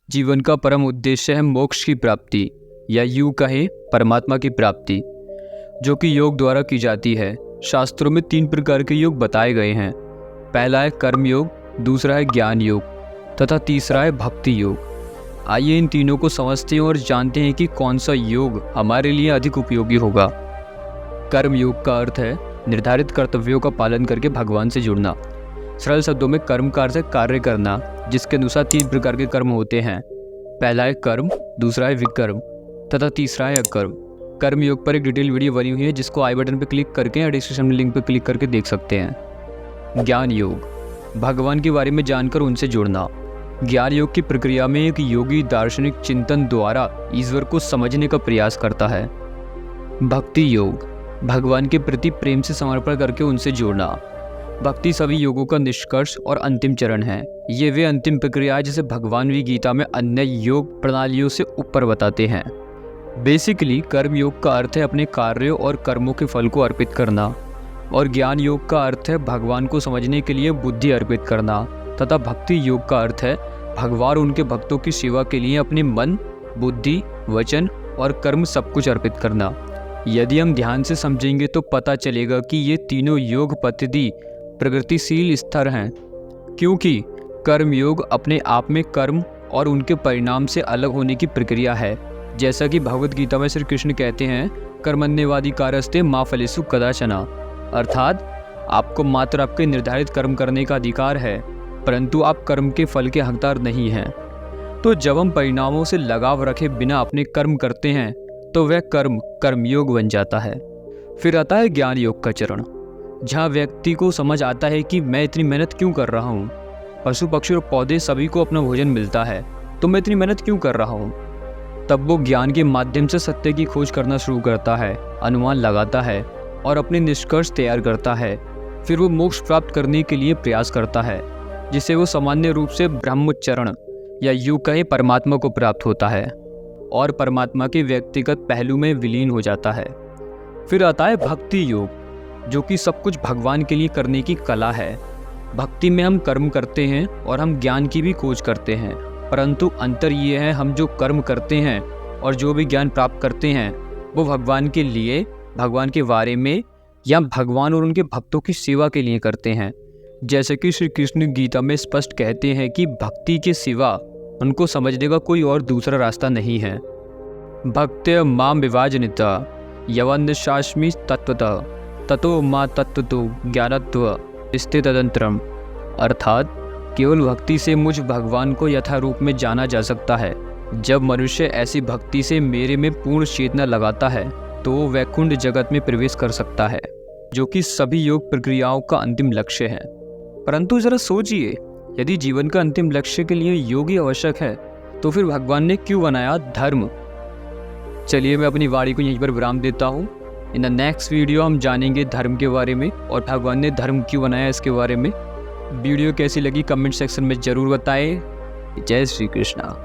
जीवन का परम उद्देश्य है मोक्ष की प्राप्ति या यूं कहें परमात्मा की प्राप्ति, जो कि योग द्वारा की जाती है। शास्त्रों में 3 प्रकार के योग बताए गए हैं। पहला है कर्म योग, दूसरा है ज्ञान योग तथा तीसरा है भक्ति योग। आइए इन तीनों को समझते हैं और जानते हैं कि कौन सा योग हमारे लिए अधिक उपयोगी होगा। कर्म योग का अर्थ है निर्धारित कर्तव्यों का पालन करके भगवान से जुड़ना। सरल शब्दों में कर्म का अर्थ है कार्य करना, जिसके अनुसार 3 प्रकार के कर्म होते हैं। पहला है कर्म, दूसरा है विकर्म तथा तीसरा है अकर्म। कर्म योग पर एक डिटेल वीडियो बनी हुई है, जिसको आई बटन पर क्लिक करके या डिस्क्रिप्शन में लिंक पर क्लिक करके देख सकते हैं। ज्ञान योग, भगवान के बारे में जानकर उनसे जुड़ना। ज्ञान योग की प्रक्रिया में एक योगी दार्शनिक चिंतन द्वारा ईश्वर को समझने का प्रयास करता है। भक्ति योग, भगवान के प्रति प्रेम से समर्पण करके उनसे जोड़ना। भक्ति सभी योगों का निष्कर्ष और अंतिम चरण है। ये वे अंतिम प्रक्रिया है जिसे भगवान भी गीता में अन्य योग प्रणालियों से ऊपर बताते हैं। बेसिकली कर्म योग का अर्थ है अपने कार्यों और कर्मों के फल को अर्पित करना, और ज्ञान योग का अर्थ है भगवान को समझने के लिए बुद्धि अर्पित करना, तथा भक्ति योग का अर्थ है भगवान उनके भक्तों की सेवा के लिए अपने मन, बुद्धि, वचन और कर्म सब कुछ अर्पित करना। यदि हम ध्यान से समझेंगे तो पता चलेगा कि ये तीनों योग पद्धति प्रगतिशील स्तर हैं, क्योंकि कर्म योग अपने आप में कर्म और उनके परिणाम से अलग होने की प्रक्रिया है। जैसा कि भगवद गीता में श्री कृष्ण कहते हैं, कर्मण्येवादी कारस्ते मा फलेषु कदाचन, अर्थात आपको मात्र आपके निर्धारित कर्म करने का अधिकार है, परंतु आप कर्म के फल के हकदार नहीं हैं। तो जब हम परिणामों से लगाव रखे बिना अपने कर्म करते हैं तो वह कर्म कर्मयोग बन जाता है। फिर आता है ज्ञान योग का चरण, जहाँ व्यक्ति को समझ आता है कि मैं इतनी मेहनत क्यों कर रहा हूँ। पशु पक्षी और पौधे सभी को अपना भोजन मिलता है, तो मैं इतनी मेहनत क्यों कर रहा हूँ। तब वो ज्ञान के माध्यम से सत्य की खोज करना शुरू करता है, अनुमान लगाता है और अपने निष्कर्ष तैयार करता है। फिर वो मोक्ष प्राप्त करने के लिए प्रयास करता है, जिसे वो सामान्य रूप से ब्रह्मचरण या यूं कहें परमात्मा को प्राप्त होता है और परमात्मा के व्यक्तिगत पहलू में विलीन हो जाता है। फिर आता है भक्ति योग, जो कि सब कुछ भगवान के लिए करने की कला है। भक्ति में हम कर्म करते हैं और हम ज्ञान की भी खोज करते हैं, परंतु अंतर ये है हम जो कर्म करते हैं और जो भी ज्ञान प्राप्त करते हैं वो भगवान के लिए, भगवान के बारे में या भगवान और उनके भक्तों की सेवा के लिए करते हैं। जैसे कि श्री कृष्ण गीता में स्पष्ट कहते हैं कि भक्ति के सिवा उनको समझने का कोई और दूसरा रास्ता नहीं है। भक्त्या माम विभाजनिता यवन्निशास्मि तत्वतः ततो मा तत्वतो ज्ञानत्व स्थित तदंतरम, अर्थात केवल भक्ति से मुझ भगवान को यथारूप में जाना जा सकता है। जब मनुष्य ऐसी भक्ति से मेरे में पूर्ण चेतना लगाता है तो वो वैकुंठ जगत में प्रवेश कर सकता है, जो कि सभी योग प्रक्रियाओं का अंतिम लक्ष्य है। परंतु जरा सोचिए, यदि जीवन का अंतिम लक्ष्य के लिए योग ही आवश्यक है तो फिर भगवान ने क्यों बनाया धर्म। चलिए मैं अपनी वाणी को यहीं पर विराम देता हूँ। इन द नेक्स्ट वीडियो हम जानेंगे धर्म के बारे में और भगवान ने धर्म क्यों बनाया इसके बारे में। वीडियो कैसी लगी कमेंट सेक्शन में ज़रूर बताएं। जय श्री कृष्णा।